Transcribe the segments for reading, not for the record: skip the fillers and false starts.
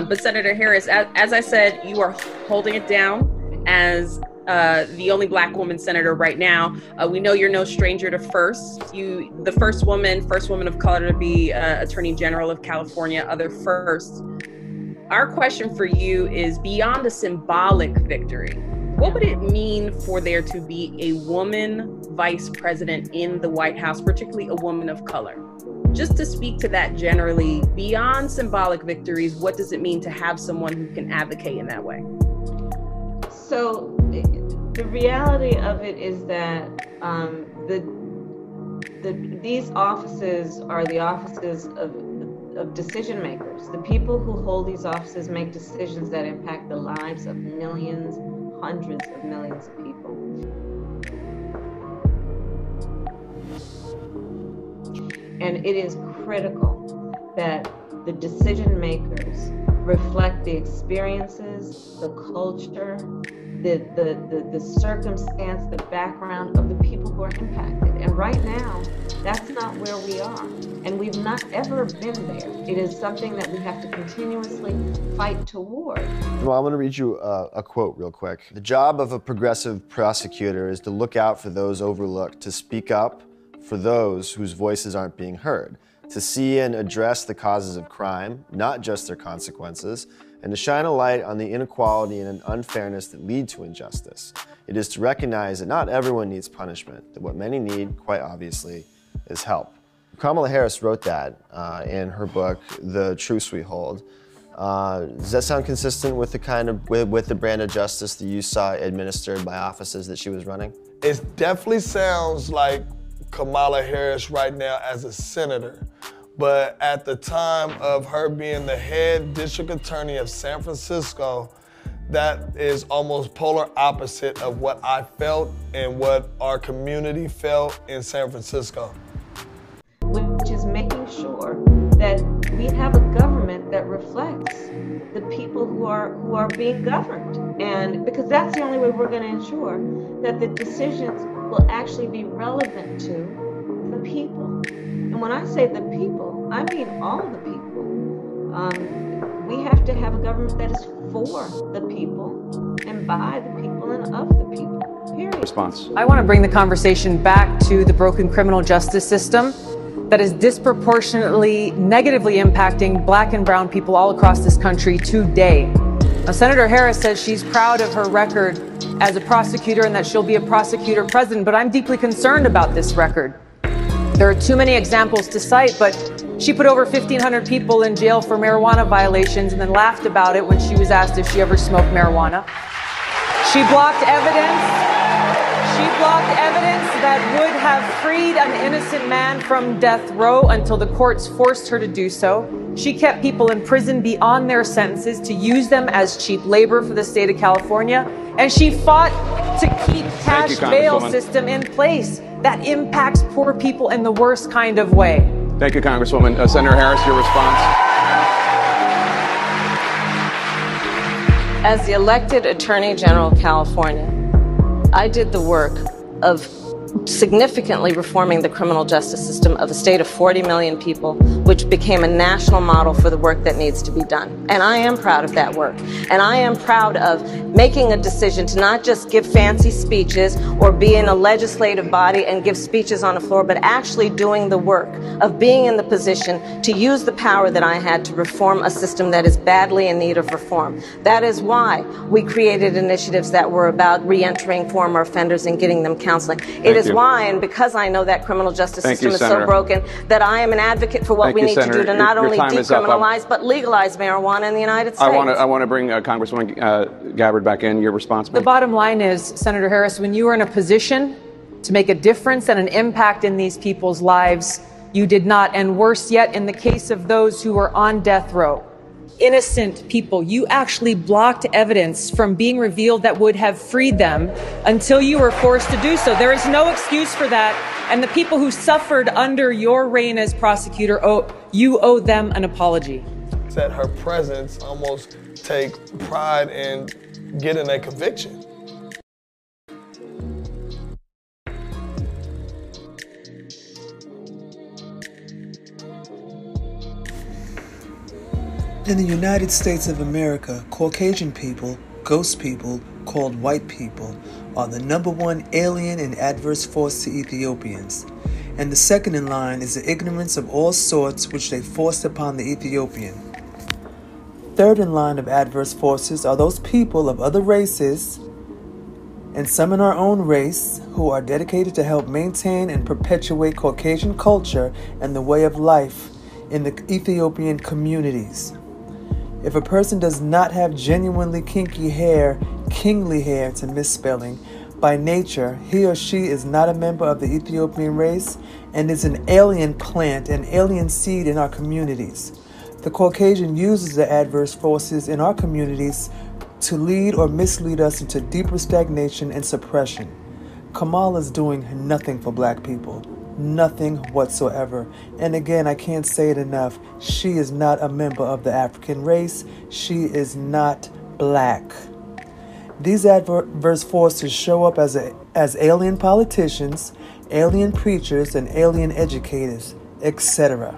But Senator Harris, as I said, you are holding it down as the only Black woman senator right now. We know you're no stranger to firsts. The first woman of color to be Attorney General of California, other firsts. Our question for you is, beyond a symbolic victory, what would it mean for there to be a woman vice president in the White House, particularly a woman of color? Just to speak to that generally, beyond symbolic victories, what does it mean to have someone who can advocate in that way? So the reality of it is that these offices are the offices of decision makers. The people who hold these offices make decisions that impact the lives of millions, hundreds of millions of people. And it is critical that the decision makers reflect the experiences, the culture, the circumstance, the background of the people who are impacted. And right now, that's not where we are. And we've not ever been there. It is something that we have to continuously fight toward. Well, I'm going to read you a quote real quick. The job of a progressive prosecutor is to look out for those overlooked, to speak up for those whose voices aren't being heard, to see and address the causes of crime, not just their consequences, and to shine a light on the inequality and unfairness that lead to injustice. It is to recognize that not everyone needs punishment, that what many need, quite obviously, is help. Kamala Harris wrote that in her book, The Truths We Hold. Does that sound consistent with the kind of with the brand of justice that you saw administered by offices that she was running? It definitely sounds like Kamala Harris right now as a senator. But at the time of her being the head district attorney of San Francisco, that is almost polar opposite of what I felt and what our community felt in San Francisco. Which is making sure that we have a government that reflects the people who are being governed. And because that's the only way we're going to ensure that the decisions will actually be relevant to the people. And when I say the people, I mean all the people. We have to have a government that is for the people and by the people and of the people, period. Response. I want to bring the conversation back to the broken criminal justice system that is disproportionately negatively impacting Black and brown people all across this country today. Now, Senator Harris says she's proud of her record as a prosecutor and that she'll be a prosecutor president, but I'm deeply concerned about this record. There are too many examples to cite, but she put over 1,500 people in jail for marijuana violations and then laughed about it when she was asked if she ever smoked marijuana. She blocked evidence. She blocked evidence that would have freed an innocent man from death row until the courts forced her to do so. She kept people in prison beyond their sentences to use them as cheap labor for the state of California. And she fought to keep cash bail system in place that impacts poor people in the worst kind of way. Thank you, Congresswoman. Senator Harris, your response. As the elected Attorney General of California, I did the work of significantly reforming the criminal justice system of a state of 40 million people, which became a national model for the work that needs to be done. And I am proud of that work. And I am proud of making a decision to not just give fancy speeches or be in a legislative body and give speeches on the floor, but actually doing the work of being in the position to use the power that I had to reform a system that is badly in need of reform. That is why we created initiatives that were about re-entering former offenders and getting them counseling. It is why, and because I know that criminal justice system is so broken, that I am an advocate for what we need to do to not only decriminalize, but legalize marijuana in the United States. I want to bring Congresswoman Gabbard back in. Your response, The bottom line is, Senator Harris, when you are in a position to make a difference and an impact in these people's lives, you did not. And worse yet, in the case of those who are on death row, innocent people, you actually blocked evidence from being revealed that would have freed them until you were forced to do so. There is no excuse for that. And the people who suffered under your reign as prosecutor, you owe them an apology. That her presence almost take pride in getting a conviction. In the United States of America, Caucasian people, ghost people, called white people, are the #1 alien and adverse force to Ethiopians. And the second in line is the ignorance of all sorts which they forced upon the Ethiopian. Third in line of adverse forces are those people of other races, and some in our own race, who are dedicated to help maintain and perpetuate Caucasian culture and the way of life in the Ethiopian communities. If a person does not have genuinely kinky hair, kingly hair to misspelling, by nature, he or she is not a member of the Ethiopian race and is an alien plant, an alien seed in our communities. The Caucasian uses the adverse forces in our communities to lead or mislead us into deeper stagnation and suppression. Kamala is doing nothing for black people. Nothing whatsoever. And again, I can't say it enough. She is not a member of the African race. She is not black. These adverse forces show up as alien politicians, alien preachers, and alien educators, etc.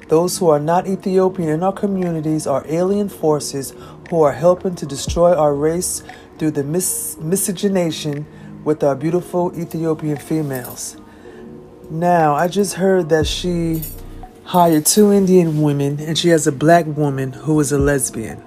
Those who are not Ethiopian in our communities are alien forces who are helping to destroy our race through the miscegenation with our beautiful Ethiopian females. Now, I just heard that she hired 2 Indian women and she has a black woman who is a lesbian.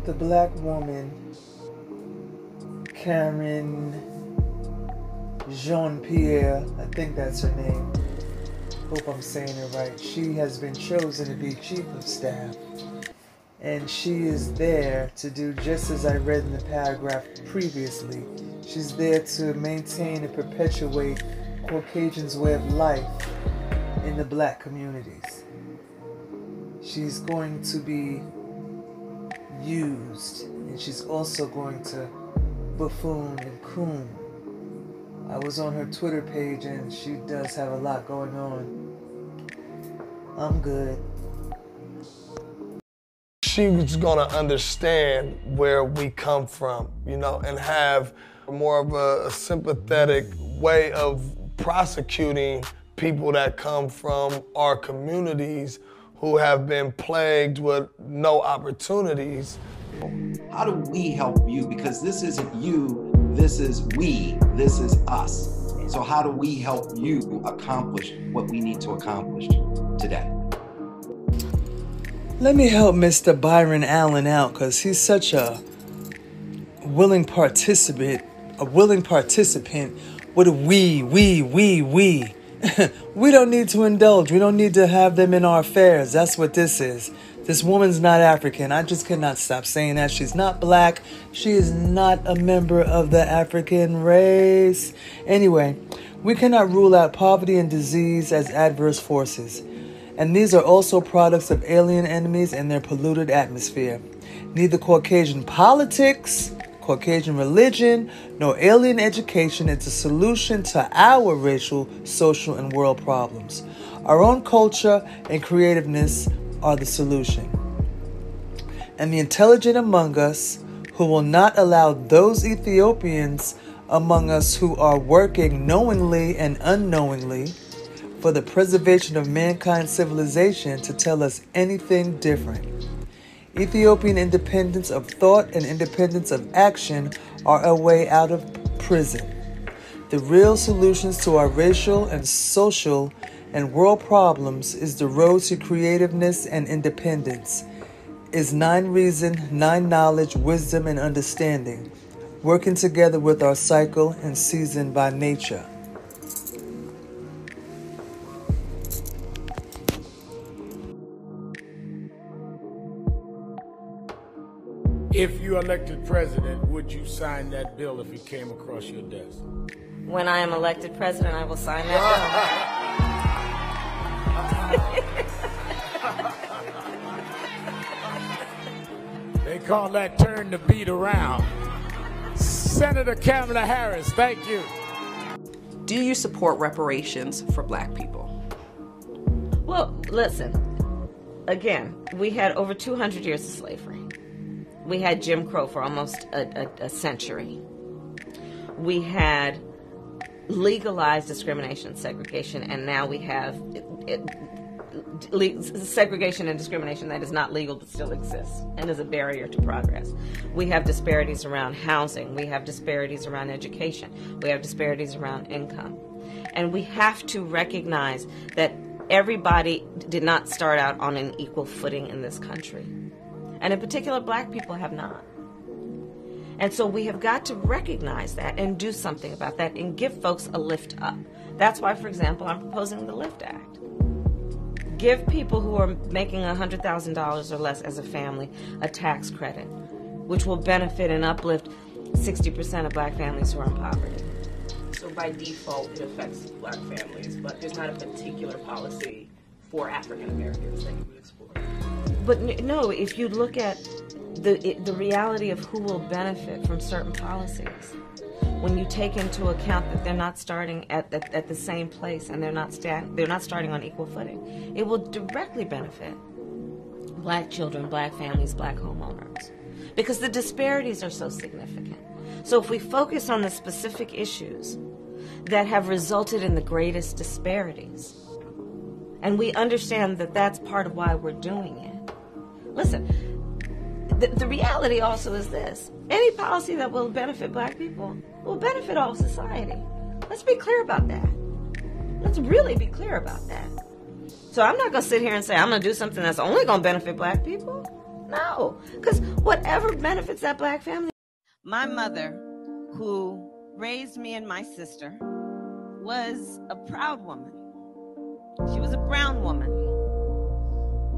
The black woman, Karen Jean-Pierre, I think that's her name. Hope I'm saying it right. She has been chosen to be chief of staff. And she is there to do just as I read in the paragraph previously. She's there to maintain and perpetuate Caucasians' way of life in the black communities. She's going to be used, and she's also going to buffoon and coon. I was on her Twitter page, and she does have a lot going on. I'm good. She was gonna understand where we come from, and have more of a sympathetic way of prosecuting people that come from our communities who have been plagued with no opportunities. How do we help you? Because this isn't you, this is we, this is us. So how do we help you accomplish what we need to accomplish today? Let me help Mr. Byron Allen out, because he's such a willing participant with a we. We don't need to indulge. We don't need to have them in our affairs. That's what this is. This woman's not African. I just cannot stop saying that. She's not black. She is not a member of the African race. Anyway, we cannot rule out poverty and disease as adverse forces. And these are also products of alien enemies and their polluted atmosphere. Neither Caucasian politics, Caucasian religion, nor alien education is a solution to our racial, social, and world problems. Our own culture and creativeness are the solution. And the intelligent among us, who will not allow those Ethiopians among us who are working knowingly and unknowingly for the preservation of mankind's civilization to tell us anything different. Ethiopian independence of thought and independence of action are a way out of prison. The real solutions to our racial and social and world problems is the road to creativeness and independence, is 9 reason, 9 knowledge, wisdom, and understanding, working together with our cycle and season by nature. If you elected president, would you sign that bill if it came across your desk? When I am elected president, I will sign that bill. They call that turn the beat around. Senator Kamala Harris, thank you. Do you support reparations for black people? Well, listen, again, we had over 200 years of slavery. We had Jim Crow for almost a century. We had legalized discrimination, segregation, and now we have segregation and discrimination that is not legal but still exists and is a barrier to progress. We have disparities around housing. We have disparities around education. We have disparities around income. And we have to recognize that everybody did not start out on an equal footing in this country. And in particular, black people have not. And so we have got to recognize that and do something about that and give folks a lift up. That's why, for example, I'm proposing the LIFT Act. Give people who are making $100,000 or less as a family a tax credit, which will benefit and uplift 60% of black families who are in poverty. So by default, it affects black families, but there's not a particular policy for African Americans that you would explore. But no, if you look at the reality of who will benefit from certain policies, when you take into account that they're not starting at the same place and they're not starting on equal footing, it will directly benefit black children, black families, black homeowners, because the disparities are so significant. So if we focus on the specific issues that have resulted in the greatest disparities, and we understand that that's part of why we're doing it. Listen, the reality also is this: any policy that will benefit black people will benefit all society. Let's be clear about that. Let's really be clear about that. So I'm not going to sit here and say I'm going to do something that's only going to benefit black people. No, because whatever benefits that black family. My mother, who raised me and my sister, was a proud woman. She was a brown woman.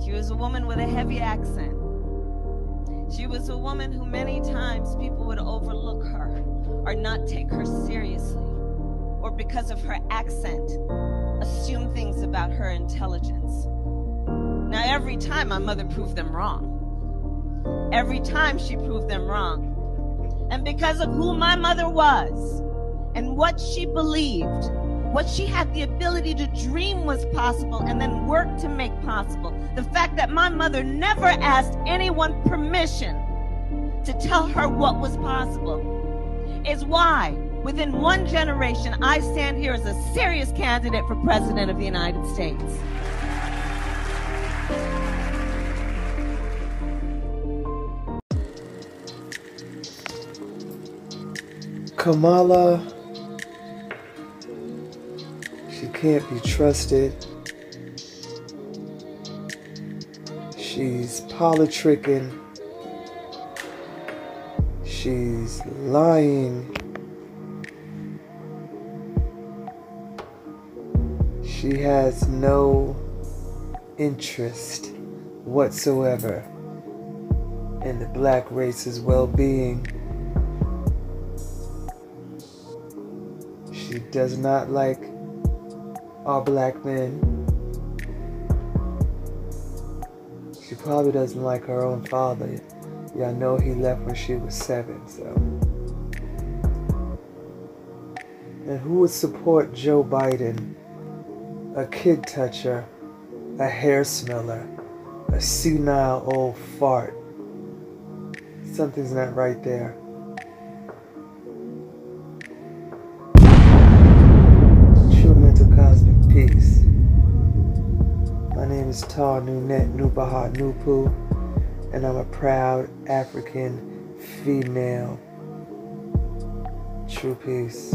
She was a woman with a heavy accent. She was a woman who many times people would overlook her or not take her seriously, or because of her accent, assume things about her intelligence. Now, every time my mother proved them wrong. Every time she proved them wrong. And because of who my mother was and what she believed, what she had the ability to dream was possible and then work to make possible, the fact that my mother never asked anyone permission to tell her what was possible is why, within one generation, I stand here as a serious candidate for President of the United States. Kamala, she can't be trusted. She's politicking. She's lying. She has no interest whatsoever in the black race's well-being. She does not like our black men. She probably doesn't like her own father. Y'all know he left when she was 7, so. And who would support Joe Biden? A kid toucher, a hair smeller, a senile old fart. Something's not right there. True mental cosmic peace. My name is Ta Nunet Nubahat Nupu, and I'm a proud African female. True peace.